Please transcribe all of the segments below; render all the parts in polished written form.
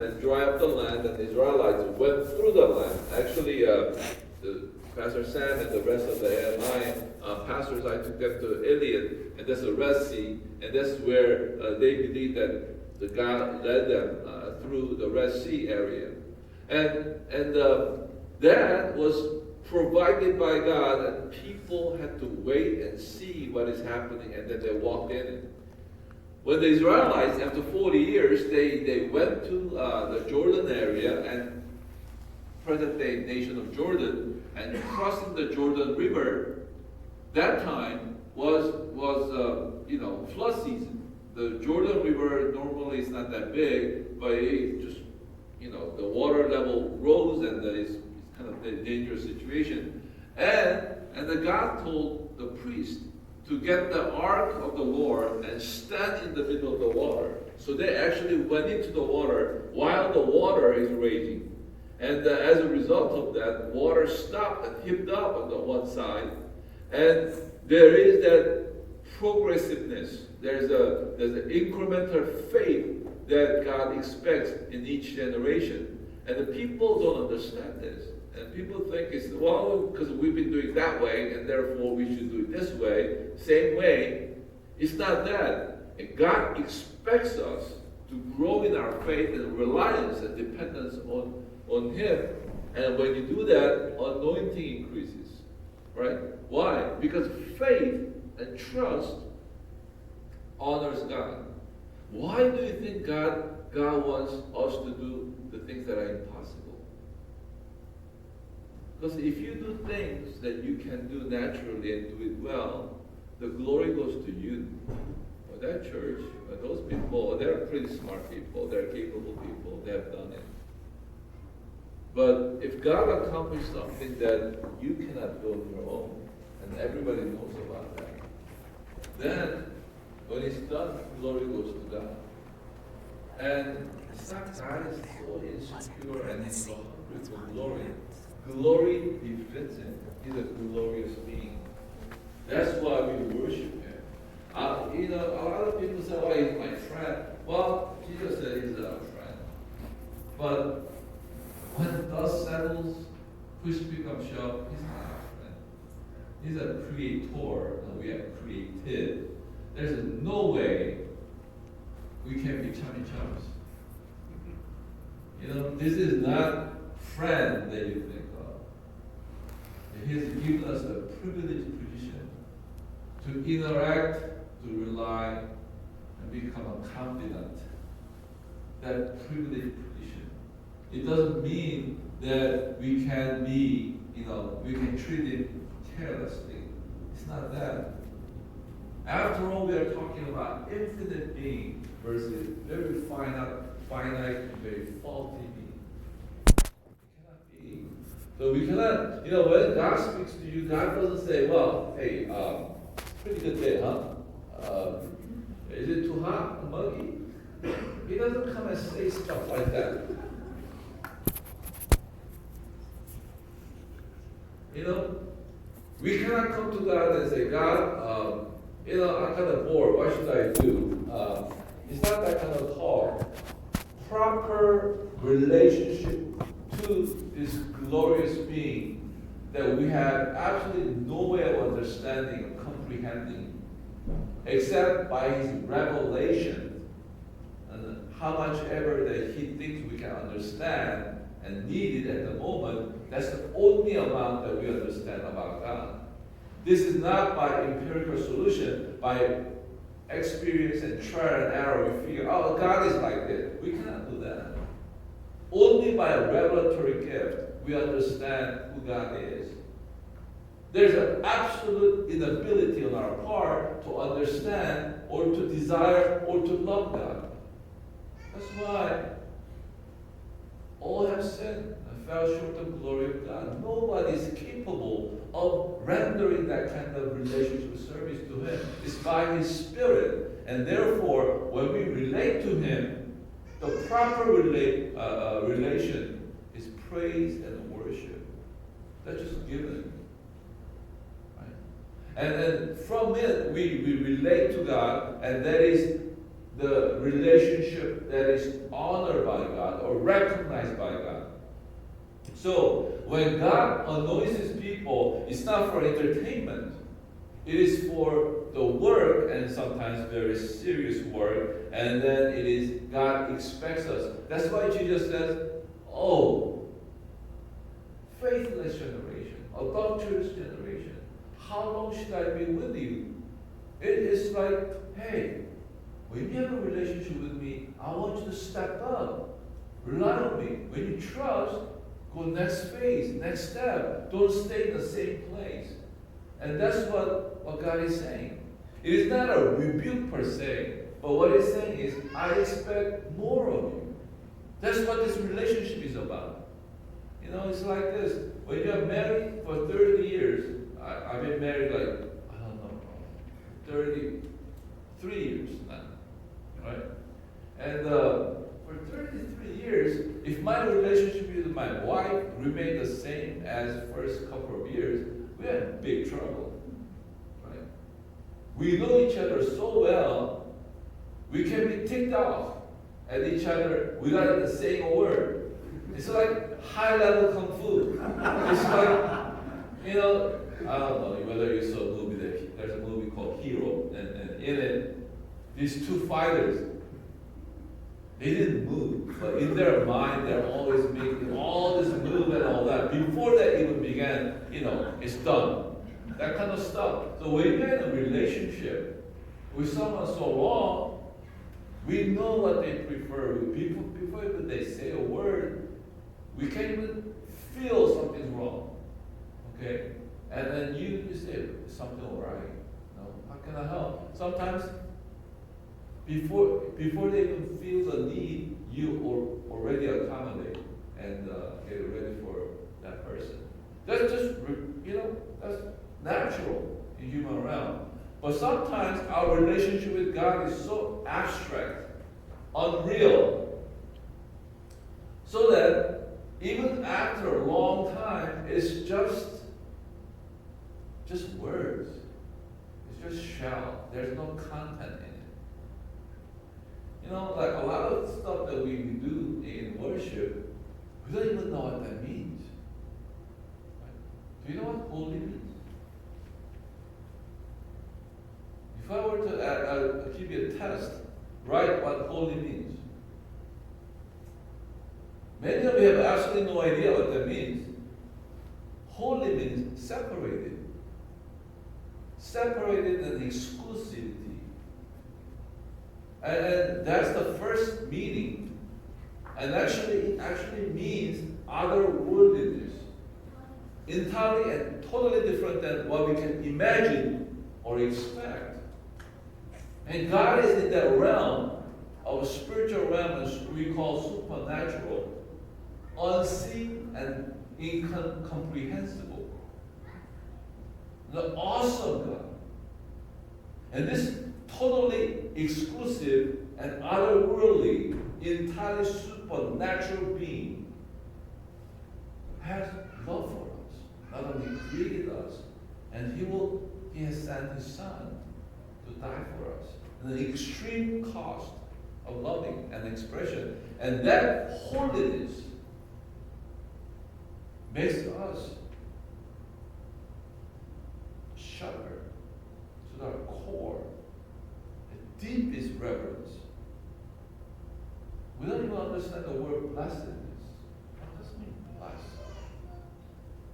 and dry up the land, and the Israelites went through the land. Actually, Pastor Sam and the rest of the AMI pastors, I took them to Iliad, and that's the Red Sea, and that's where they believe that the God led them through the Red Sea area. And that was provided by God, and people had to wait and see what is happening, and then they walked in it. When the Israelites, after 40 years, they went to the Jordan area and present-day nation of Jordan, and crossing the Jordan River, that time was flood season. The Jordan River normally is not that big, but it just the water level rose, and it's kind of a dangerous situation. And the God told the priest to get the ark of the Lord and stand in the middle of the water. So they actually went into the water while the water is raging. And as a result of that, water stopped and heaped up on the one side. And there is that progressiveness. There's an incremental faith that God expects in each generation. And the people don't understand this. And people think it's, because we've been doing it that way, and therefore we should do it this way, same way. It's not that. And God expects us to grow in our faith and reliance and dependence on Him. And when you do that, anointing increases. Right? Why? Because faith and trust honors God. Why do you think God wants us to do the things that are impossible? Because if you do things that you can do naturally and do it well, the glory goes to you. Or that church, or those people, they're pretty smart people, they're capable people, they have done it. But if God accomplished something that you cannot do on your own, and everybody knows about that, then when it's done, glory goes to God. And it's not God is so insecure and so hungry for glory. Glory befits Him. He's a glorious being. That's why we worship Him. A lot of people say, "Oh, he's my friend." Well, Jesus said He's our friend. But when dust settles, push becomes sharp, He's not our friend. He's a creator, and we are created. There's no way we can be chummy chums. This is not friend that you think of. He's given us a privileged position to interact, to rely, and become a confidant. That privileged position. It doesn't mean that we can be, we can treat it carelessly. It's not that. After all, we are talking about infinite being versus very finite and very faulty being. It cannot be. So we cannot, when God speaks to you, God doesn't say, "Well, hey, pretty good day, huh? Is it too hot and muggy?" He doesn't come and say stuff like that. We cannot come to God and say, "God, I'm kind of bored. What should I do?" It's not that kind of talk. Proper relationship to this glorious being that we have absolutely no way of understanding and comprehending except by His revelation, and how much ever that He thinks we can understand and need it at the moment. That's the only amount that we understand about God. This is not by empirical solution, by experience and trial and error. We figure, "Oh, God is like this." We cannot do that. Only by a revelatory gift we understand who God is. There's an absolute inability on our part to understand or to desire or to love God. That's why all have sinned and fell short of the glory of God. Nobody is capable of rendering that kind of relationship service to Him. It's by His Spirit. And therefore, when we relate to Him, the proper relation is praise and worship. That's just given. Right? And from it, we relate to God, and that is the relationship that is honored by God or recognized by God. So when God anoints His people, it's not for entertainment. It is for the work, and sometimes very serious work, and then it is God expects us. That's why Jesus says, "Oh, faithless generation, adulterous generation, how long should I be with you?" It is like, hey, when you have a relationship with me, I want you to step up, rely on me. When you trust, go next phase, next step. Don't stay in the same place. And that's what God is saying. It is not a rebuke per se, but what He's saying is, I expect more of you. That's what this relationship is about. You know, it's like this. When you're married for 30 years, I've been married like, I don't know, 33 years now, right? And for 33 years, if my relationship with my wife remained the same as the first couple of years, we are in big trouble, right? We know each other so well, we can be ticked off at each other without even saying a word. It's like high-level kung fu. It's like, you know, I don't know whether you saw a movie, there's a movie called Hero, and in it, these two fighters, they didn't move, but in their mind, they're always making all this move and all that. Before that even began, you know, it's done. That kind of stuff. So when you're in a relationship with someone so long, we know what they prefer. Before even they say a word, we can't even feel something's wrong. Okay? And then you say, is something all right? No, how can I help? Sometimes, before they even feel the need, you already accommodate and get ready for that person. That's just, you know, that's natural in human realm. But sometimes our relationship with God is so abstract, unreal, so that even after a long time, it's just words. It's just shell. There's no content in it. You know, like a lot of stuff that we do in worship, we don't even know what that means. Right? Do you know what holy means? If I were to give you a test, write what holy means. Many of you have absolutely no idea what that means. Holy means separated. Separated and exclusivity. And that's the first meaning. And it actually means otherworldliness. Entirely and totally different than what we can imagine or expect. And God is in that realm of a spiritual realm which we call supernatural, unseen and incomprehensible. The awesome God. And this totally exclusive and otherworldly, entirely supernatural being has love for us. Not only created us, and He has sent His Son to die for us. And the extreme cost of loving and expression. And that holiness makes us shudder to our core, the deepest reverence. We don't even understand the word blessedness. What does it mean, blessed?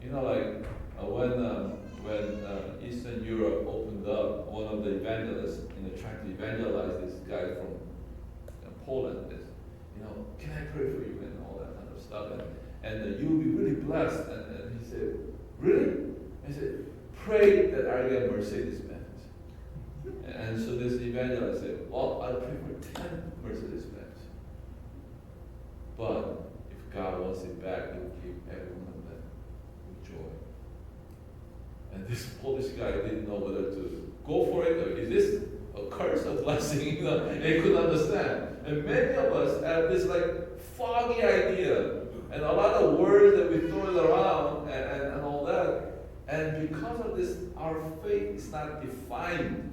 You know, like when Eastern Europe opened up, one of the evangelists, trying to evangelize this guy from Poland, is, can I pray for you and all that kind of stuff, and you'll be really blessed. And he said, really? He said, pray that I get Mercedes-Benz. And so this evangelist said, well, I'll pray for 10 Mercedes-Benz. But if God wants it back, He will give everyone of them with joy. And this Polish guy didn't know whether to go for it, or is this a curse or blessing? They couldn't understand. And many of us have this like foggy idea, and a lot of words that we throw around and all that. And because of this, our faith is not defined.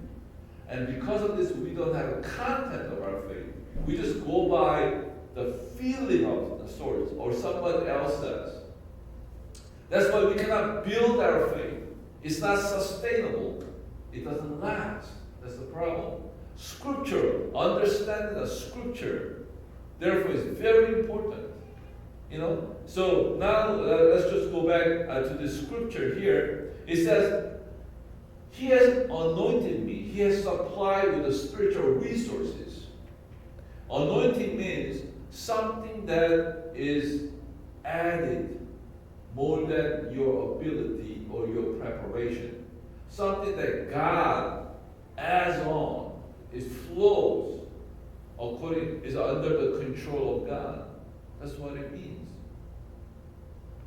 And because of this, we don't have a content of our faith. We just go by the feeling of the source, or someone else says. That's why we cannot build our faith. It's not sustainable. It doesn't last. That's the problem. Scripture, understanding the scripture, therefore, is very important. So now let's just go back to the scripture here. It says, He has anointed me. He has supplied with the spiritual resources. Anointing means something that is added more than your ability or your preparation. Something that God adds on. It flows is under the control of God. That's what it means.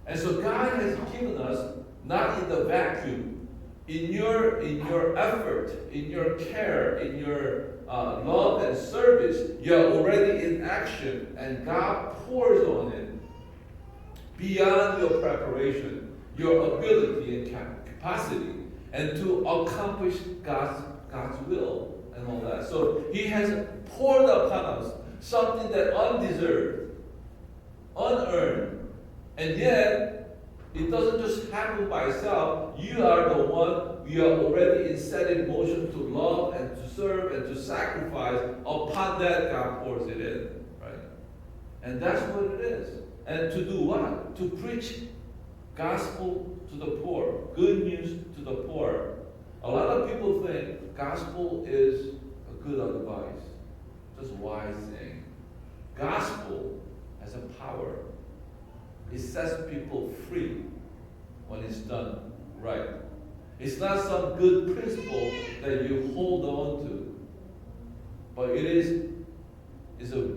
And so God has given us, not in the vacuum, in your effort, in your care, in your love and service, you're already in action, and God pours on it beyond your preparation, your ability and capacity, and to accomplish God's will and all that. So He has poured upon us something that undeserved, unearned, and yet it doesn't just happen by itself. You are the one, you are already set in motion to love and to serve and to sacrifice. Upon that, God pours it in, right? And that's what it is. And to do what? To preach gospel to the poor, good news to the poor. A lot of people think gospel is a good advice, just wise thing. Gospel has a power. It sets people free when it's done right. It's not some good principle that you hold on to, but it is a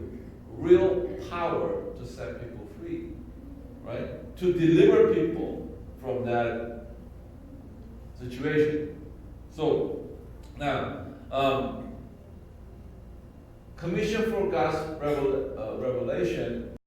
real power to set people free, right? To deliver people from that situation. So now, commission for God's revelation